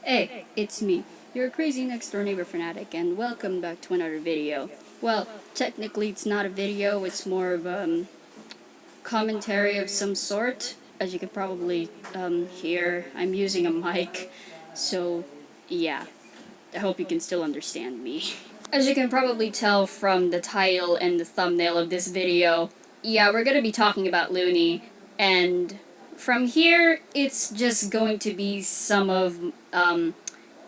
Hey, it's me, your crazy next door neighbor fanatic, and welcome back to another video. Well, technically it's not a video, it's more of commentary of some sort. As you can probably hear, I'm using a mic, so yeah, I hope you can still understand me. As you can probably tell from the title and the thumbnail of this video, yeah, we're gonna be talking about Luni, and from here, it's just going to be some of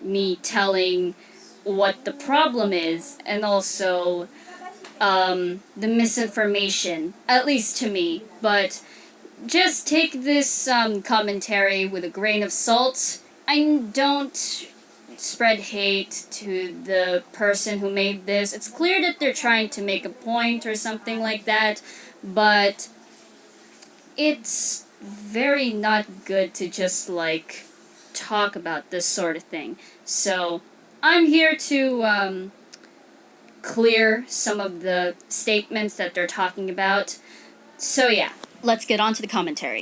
me telling what the problem is, and also the misinformation, at least to me. But just take this commentary with a grain of salt. I don't spread hate to the person who made this. It's clear that they're trying to make a point or something like that, but it's very not good to just like talk about this sort of thing. So I'm here to clear some of the statements that they're talking about. So yeah, let's get on to the commentary.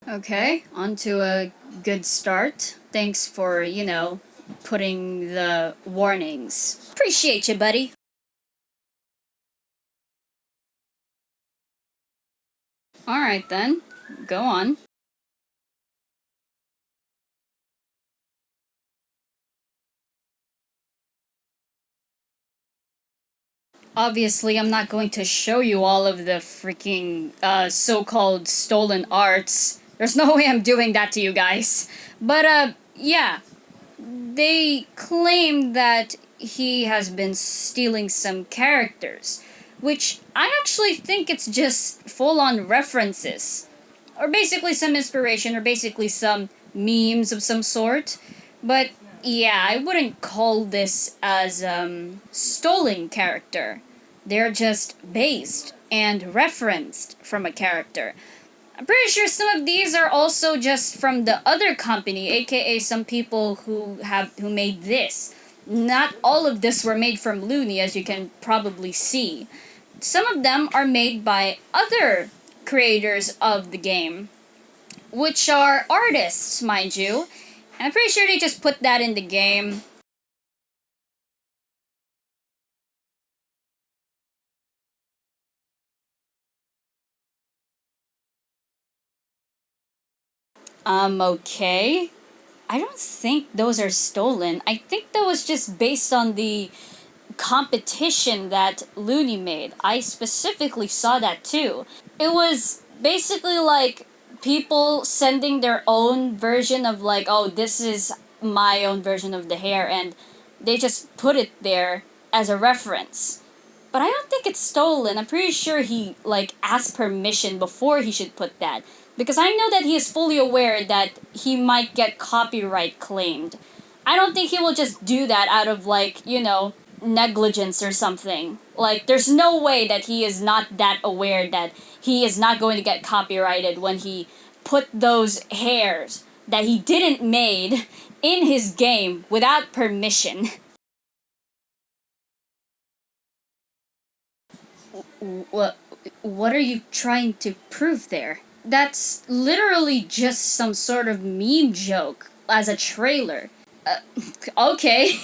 Okay, on to a good start. Thanks for, putting the warnings. Appreciate you, buddy. Alright then, go on. Obviously, I'm not going to show you all of the freaking so-called stolen arts. There's no way I'm doing that to you guys. But, yeah. They claim that he has been stealing some characters, which I actually think it's just full-on references. Or basically some inspiration, or basically some memes of some sort. But yeah, I wouldn't call this as stolen character. They're just based and referenced from a character. I'm pretty sure some of these are also just from the other company, aka some people who made this. Not all of this were made from Luni, as you can probably see. Some of them are made by other creators of the game, which are artists, mind you. And I'm pretty sure they just put that in the game. Okay. I don't think those are stolen. I think that was just based on the competition that Luni made. I specifically saw that too. It was basically like people sending their own version of like, oh, this is my own version of the hair, and they just put it there as a reference. But I don't think it's stolen. I'm pretty sure he like asked permission before he should put that. Because I know that he is fully aware that he might get copyright claimed. I don't think he will just do that out of like, negligence or something. Like, there's no way that he is not that aware that he is not going to get copyrighted when he put those hairs that he didn't made in his game without permission. What are you trying to prove there? That's literally just some sort of meme joke as a trailer. Okay,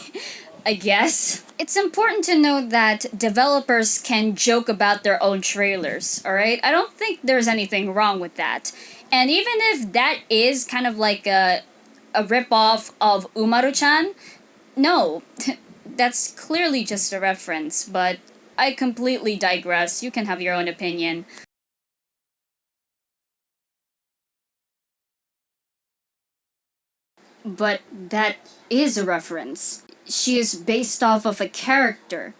I guess. It's important to note that developers can joke about their own trailers, alright? I don't think there's anything wrong with that. And even if that is kind of like a ripoff of Umaru-chan, no, that's clearly just a reference, but I completely digress. You can have your own opinion. But that is a reference. She is based off of a character.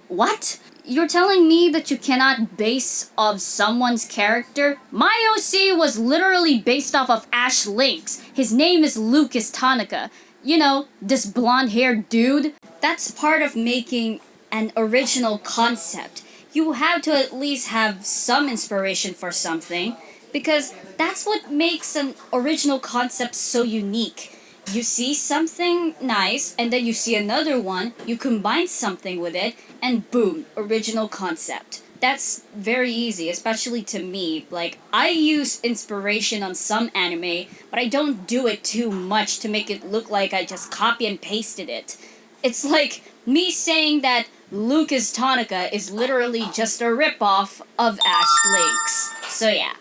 What? You're telling me that you cannot base off someone's character? My OC was literally based off of Ash Lynx. His name is Lucas Tanaka. This blonde-haired dude. That's part of making an original concept. You have to at least have some inspiration for something, because that's what makes an original concept so unique. You see something nice, and then you see another one, you combine something with it, and boom, original concept. That's very easy, especially to me. Like, I use inspiration on some anime, but I don't do it too much to make it look like I just copy and pasted it. It's like me saying that Lucas Tonica is literally just a ripoff of Ash Lakes. So yeah.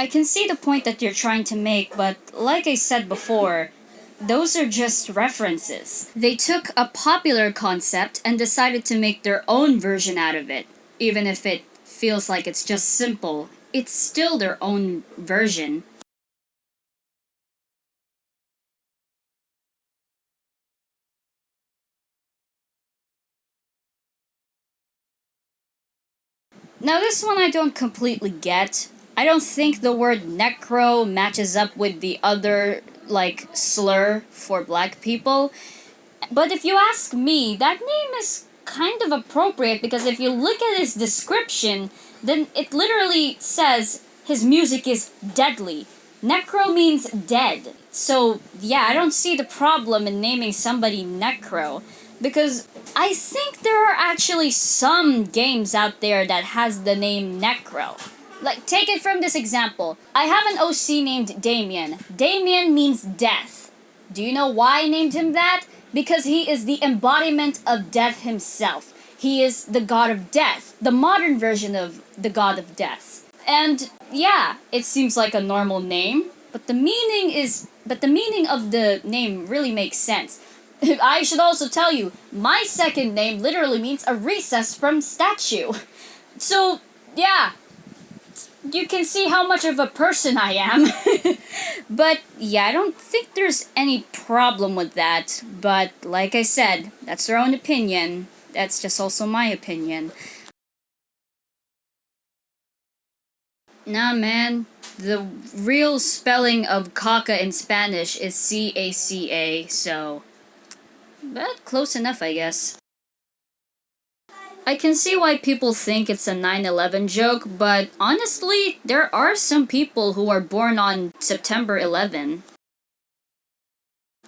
I can see the point that you're trying to make, but like I said before, those are just references. They took a popular concept and decided to make their own version out of it. Even if it feels like it's just simple, it's still their own version. Now this one I don't completely get. I don't think the word necro matches up with the other, like, slur for black people. But if you ask me, that name is kind of appropriate because if you look at his description, then it literally says his music is deadly. Necro means dead. So, yeah, I don't see the problem in naming somebody Necro because I think there are actually some games out there that has the name Necro. Like, take it from this example. I have an OC named Damien. Damien means death. Do you know why I named him that? Because he is the embodiment of death himself. He is the god of death, the modern version of the god of death. And yeah, it seems like a normal name, but the meaning of the name really makes sense. I should also tell you, my second name literally means a recess from statue. So, yeah, you can see how much of a person I am. But yeah, I don't think there's any problem with that. But like I said, that's their own opinion. That's just also my opinion. Nah, man. The real spelling of caca in Spanish is C-A-C-A, so... but close enough, I guess. I can see why people think it's a 9/11 joke, but honestly, there are some people who are born on September 11.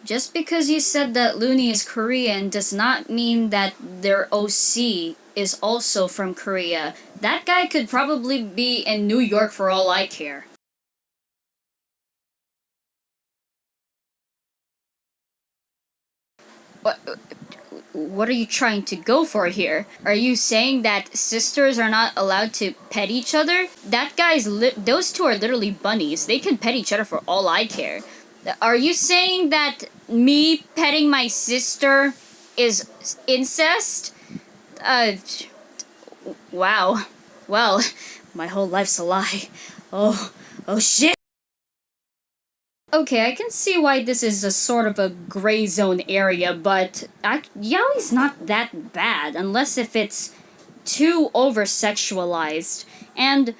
Just because you said that Luni is Korean does not mean that their OC is also from Korea. That guy could probably be in New York for all I care. What are you trying to go for here? Are you saying that sisters are not allowed to pet each other? Those two are literally bunnies. They can pet each other for all I care. Are you saying that me petting my sister is incest? Uh, wow. Well, my whole life's a lie. Oh shit. Okay, I can see why this is a sort of a gray zone area, but yaoi's not that bad, unless if it's too over-sexualized. And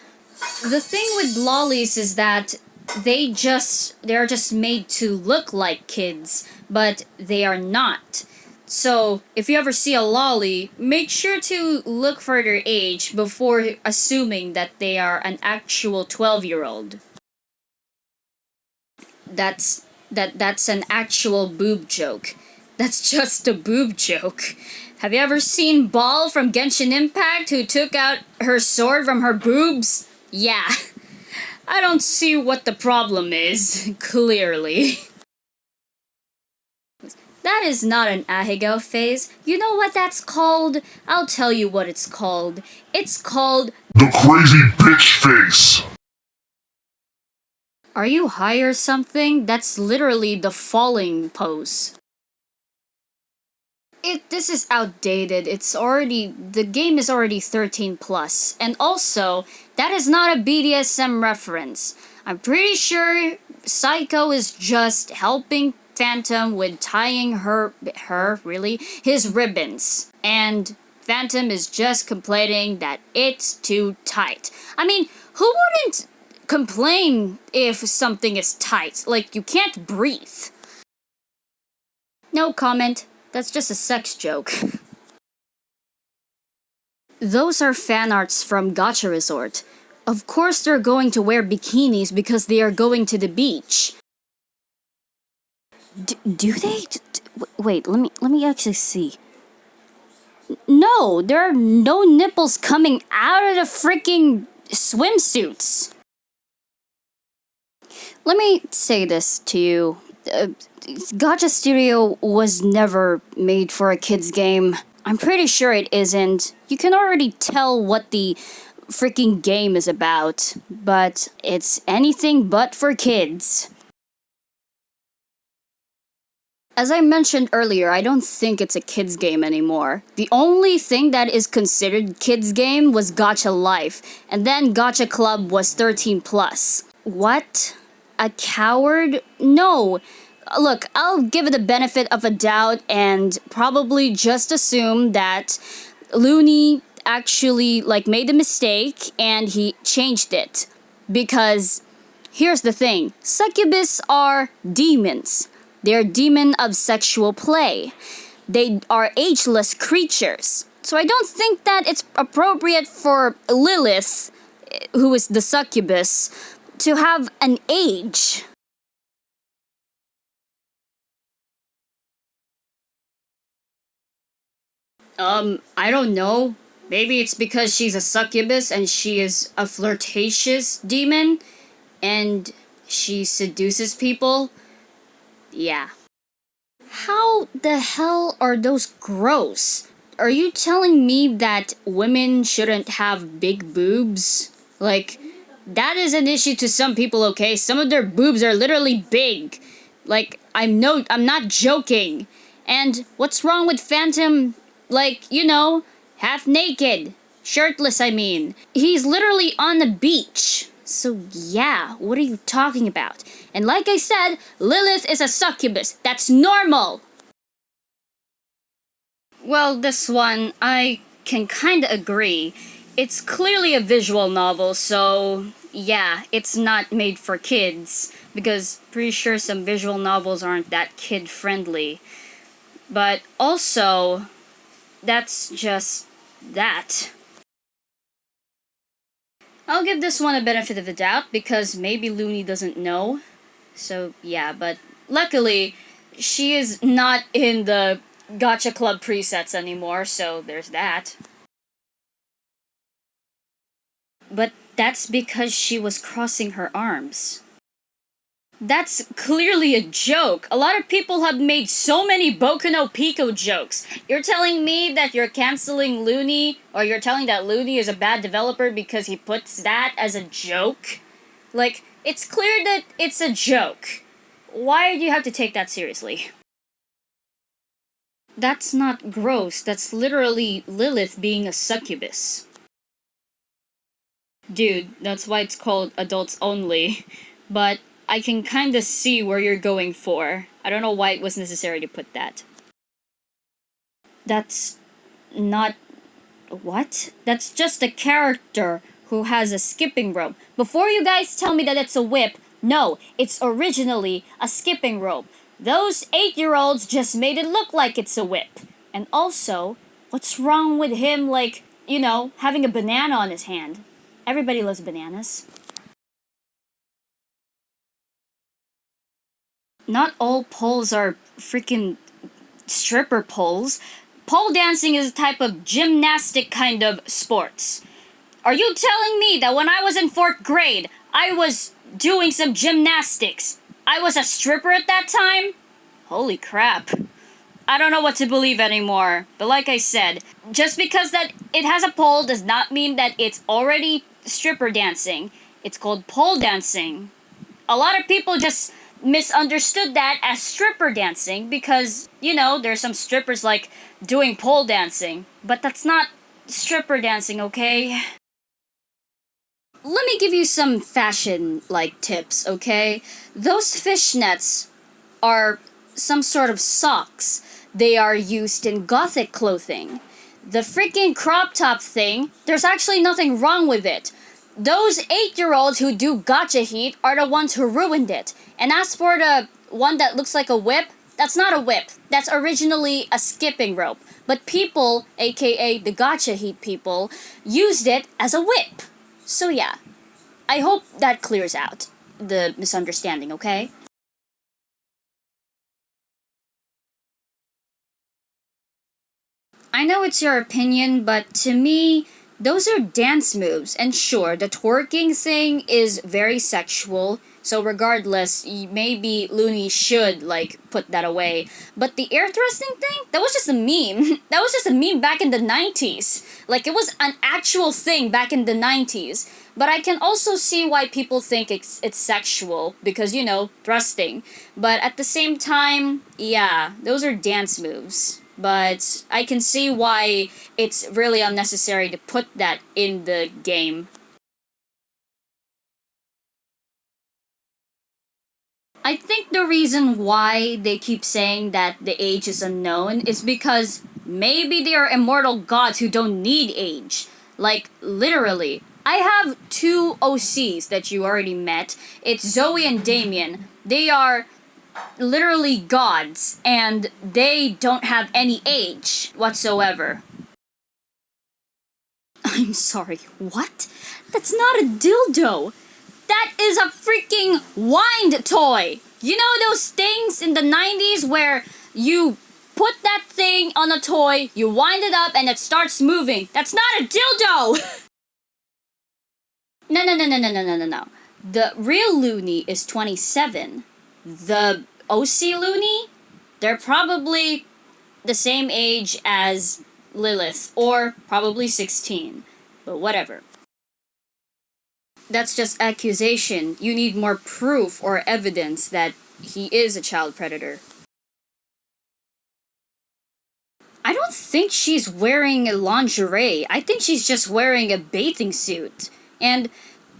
the thing with lollies is that they're just made to look like kids, but they are not. So, if you ever see a lolly, make sure to look for their age before assuming that they are an actual 12-year-old. That's an actual boob joke. That's just a boob joke. Have you ever seen Ball from Genshin Impact who took out her sword from her boobs? Yeah. I don't see what the problem is, clearly. That is not an Ahegao phase. You know what that's called? I'll tell you what it's called. It's called the crazy bitch face. Are you high or something? That's literally the falling pose. This is outdated. The game is already 13 plus. And also, that is not a BDSM reference. I'm pretty sure Psycho is just helping Phantom with tying his ribbons. And Phantom is just complaining that it's too tight. I mean, who wouldn't complain if something is tight? Like, you can't breathe. No comment. That's just a sex joke. Those are fan arts from Gacha Resort. Of course they're going to wear bikinis because they are going to the beach. Do they? Wait, let me actually see. No, there are no nipples coming out of the freaking swimsuits. Let me say this to you. Gacha Studio was never made for a kid's game. I'm pretty sure it isn't. You can already tell what the freaking game is about, but it's anything but for kids. As I mentioned earlier, I don't think it's a kids game anymore. The only thing that is considered kids game was Gacha Life, and then Gacha Club was 13 plus. What? A coward? No. Look, I'll give it the benefit of a doubt and probably just assume that Luni actually made a mistake and he changed it. Because here's the thing, Succubus are demons. They're demon of sexual play. They are ageless creatures. So I don't think that it's appropriate for Lilith, who is the succubus, to have an age. I don't know. Maybe it's because she's a succubus and she is a flirtatious demon and she seduces people. Yeah. How the hell are those gross? Are you telling me that women shouldn't have big boobs? That is an issue to some people, okay? Some of their boobs are literally big. I'm not joking. And what's wrong with Phantom, half naked? Shirtless, I mean. He's literally on the beach. So yeah, what are you talking about? And like I said, Lilith is a succubus. That's normal! Well, this one, I can kinda agree. It's clearly a visual novel, so yeah, it's not made for kids. Because pretty sure some visual novels aren't that kid-friendly. But also, that's just that. I'll give this one a benefit of the doubt because maybe Luni doesn't know. So yeah, but luckily, she is not in the Gacha Club presets anymore, so there's that. But that's because she was crossing her arms. That's clearly a joke. A lot of people have made so many Boku no Pico jokes. You're telling me that you're canceling Luni, or you're telling that Luni is a bad developer because he puts that as a joke? It's clear that it's a joke. Why do you have to take that seriously? That's not gross. That's literally Lilith being a succubus. Dude, that's why it's called adults only. But I can kinda see where you're going for. I don't know why it was necessary to put that. That's not... What? That's just a character who has a skipping rope. Before you guys tell me that it's a whip, no, it's originally a skipping rope. Those 8-year-olds just made it look like it's a whip. And also, what's wrong with him, having a banana on his hand? Everybody loves bananas. Not all poles are freaking stripper poles. Pole dancing is a type of gymnastic kind of sports. Are you telling me that when I was in 4th grade, I was doing some gymnastics? I was a stripper at that time? Holy crap. I don't know what to believe anymore. But like I said, just because that it has a pole does not mean that it's already stripper dancing. It's called pole dancing. A lot of people just misunderstood that as stripper dancing because, there's some strippers doing pole dancing. But that's not stripper dancing, okay? Let me give you some fashion tips, okay? Those fishnets are some sort of socks. They are used in gothic clothing. The freaking crop top thing, there's actually nothing wrong with it. Those 8-year-olds who do gacha heat are the ones who ruined it. And as for the one that looks like a whip, That's not a whip. That's originally a skipping rope. But people, aka the gacha heat people, used it as a whip. So yeah, I hope that clears out the misunderstanding, okay? I know it's your opinion, but to me, those are dance moves. And sure, the twerking thing is very sexual. So regardless, maybe Luni should, like, put that away. But the air thrusting thing? That was just a meme. That was just a meme back in the 90s. Like, it was an actual thing back in the 90s. But I can also see why people think it's sexual. Because, you know, thrusting. But at the same time, yeah, those are dance moves. But I can see why it's really unnecessary to put that in the game. I think the reason why they keep saying that the age is unknown is because maybe they are immortal gods who don't need age. Like, literally. I have two OCs that you already met. It's Zoe and Damien. They are literally gods, and they don't have any age whatsoever. I'm sorry, what? That's not a dildo! That is a freaking wind toy! You know those things in the 90s where you put that thing on a toy, you wind it up, and it starts moving? That's not a dildo! No. The real Luni is 27. The OC Luni, they're probably the same age as Lilith, or probably 16. But whatever. That's just accusation. You need more proof or evidence that he is a child predator. I don't think she's wearing a lingerie. I think she's just wearing a bathing suit. And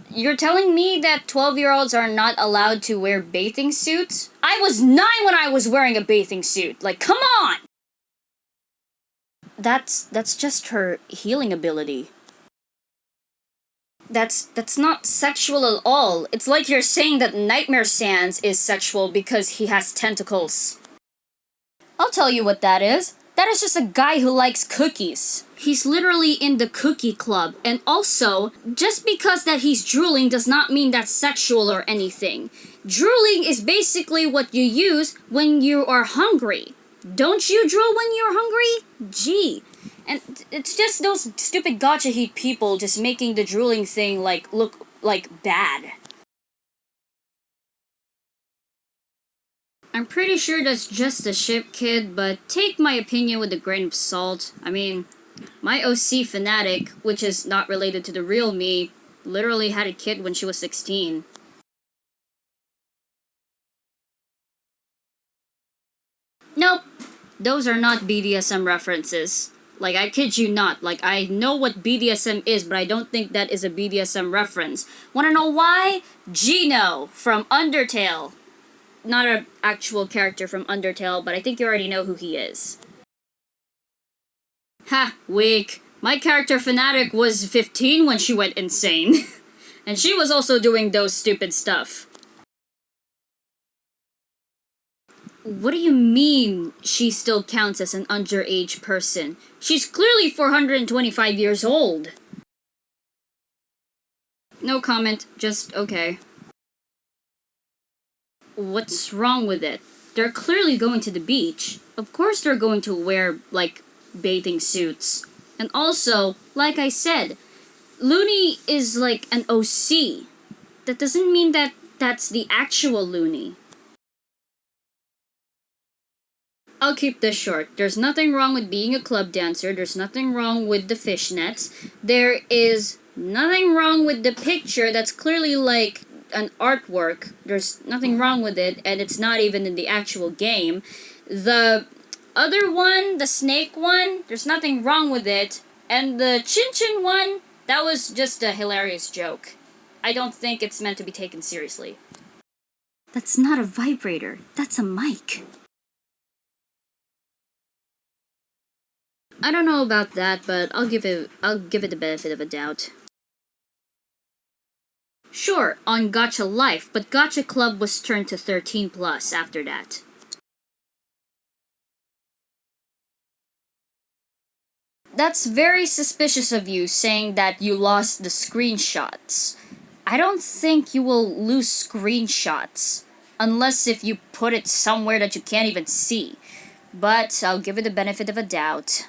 you're telling me that 12-year-olds are not allowed to wear bathing suits? I was 9 when I was wearing a bathing suit. Like, come on! That's just her healing ability. That's not sexual at all. It's like you're saying that Nightmare Sans is sexual because he has tentacles. I'll tell you what that is. That is just a guy who likes cookies. He's literally in the cookie club. And also, just because that he's drooling does not mean that's sexual or anything. Drooling is basically what you use when you are hungry. Don't you drool when you're hungry? Gee. And it's just those stupid gacha heat people just making the drooling thing, like, look, like, bad. I'm pretty sure that's just a ship, kid, but take my opinion with a grain of salt. I mean, my OC fanatic, which is not related to the real me, literally had a kid when she was 16. Nope. Those are not BDSM references. Like, I kid you not. Like, I know what BDSM is, but I don't think that is a BDSM reference. Wanna know why? Gino from Undertale. Not an actual character from Undertale, but I think you already know who he is. Ha, weak. My character Fanatic was 15 when she went insane. And she was also doing those stupid stuff. What do you mean she still counts as an underage person? She's clearly 425 years old. No comment, just okay. What's wrong with it? They're clearly going to the beach. Of course they're going to wear, like, bathing suits. And also, like I said, Luni is like an OC. That doesn't mean that that's the actual Luni. I'll keep this short. There's nothing wrong with being a club dancer. There's nothing wrong with the fishnets. There is nothing wrong with the picture that's clearly like an artwork. There's nothing wrong with it, and it's not even in the actual game. The other one, the snake one, there's nothing wrong with it. And the Chin one, that was just a hilarious joke. I don't think it's meant to be taken seriously. That's not a vibrator. That's a mic. I don't know about that, but I'll give it the benefit of a doubt. Sure, on Gacha Life, but Gacha Club was turned to 13+ after that. That's very suspicious of you, saying that you lost the screenshots. I don't think you will lose screenshots, unless if you put it somewhere that you can't even see. But I'll give it the benefit of a doubt.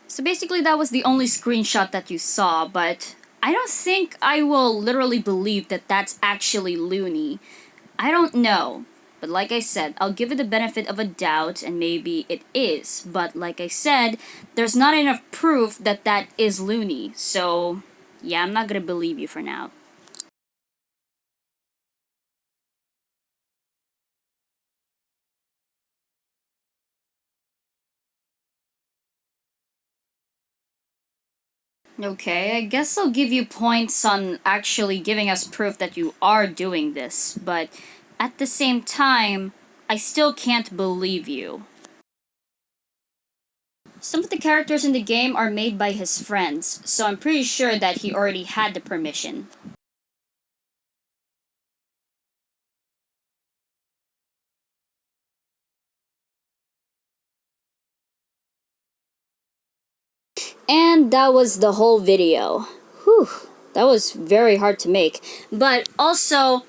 So basically that was the only screenshot that you saw, but I don't think I will literally believe that that's actually Luni. I don't know. But like I said, I'll give it the benefit of a doubt and maybe it is. But like I said, there's not enough proof that that is Luni. So yeah, I'm not gonna believe you for now. Okay, I guess I'll give you points on actually giving us proof that you are doing this, but at the same time, I still can't believe you. Some of the characters in the game are made by his friends, so I'm pretty sure that he already had the permission. And that was the whole video. Whew, that was very hard to make. But also,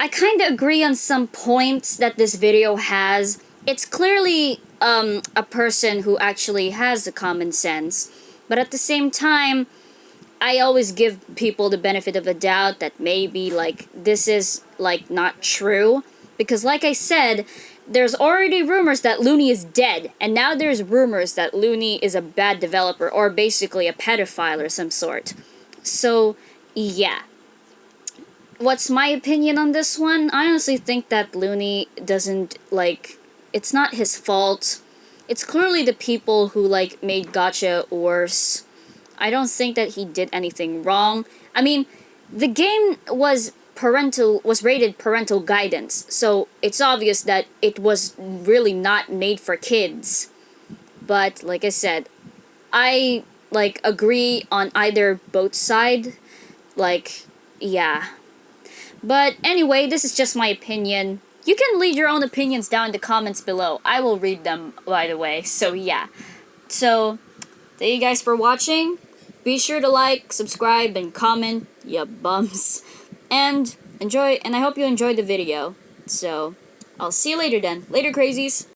I kind of agree on some points that this video has. It's clearly a person who actually has the common sense. But at the same time, I always give people the benefit of the doubt that maybe, like, this is, like, not true. Because like I said, there's already rumors that Luni is dead, and now there's rumors that Luni is a bad developer, or basically a pedophile or some sort. So, yeah. What's my opinion on this one? I honestly think that Luni doesn't, like, it's not his fault. It's clearly the people who, like, made Gacha worse. I don't think that he did anything wrong. I mean, the game was rated parental guidance, so it's obvious that it was really not made for kids. But like I said, I like agree on either both side. Like, yeah. But anyway, this is just my opinion. You can leave your own opinions down in the comments below. I will read them, by the way. So yeah. So, thank you guys for watching. Be sure to like, subscribe, and comment, ya bums. And I hope you enjoyed the video. So, I'll see you later then. Later, crazies!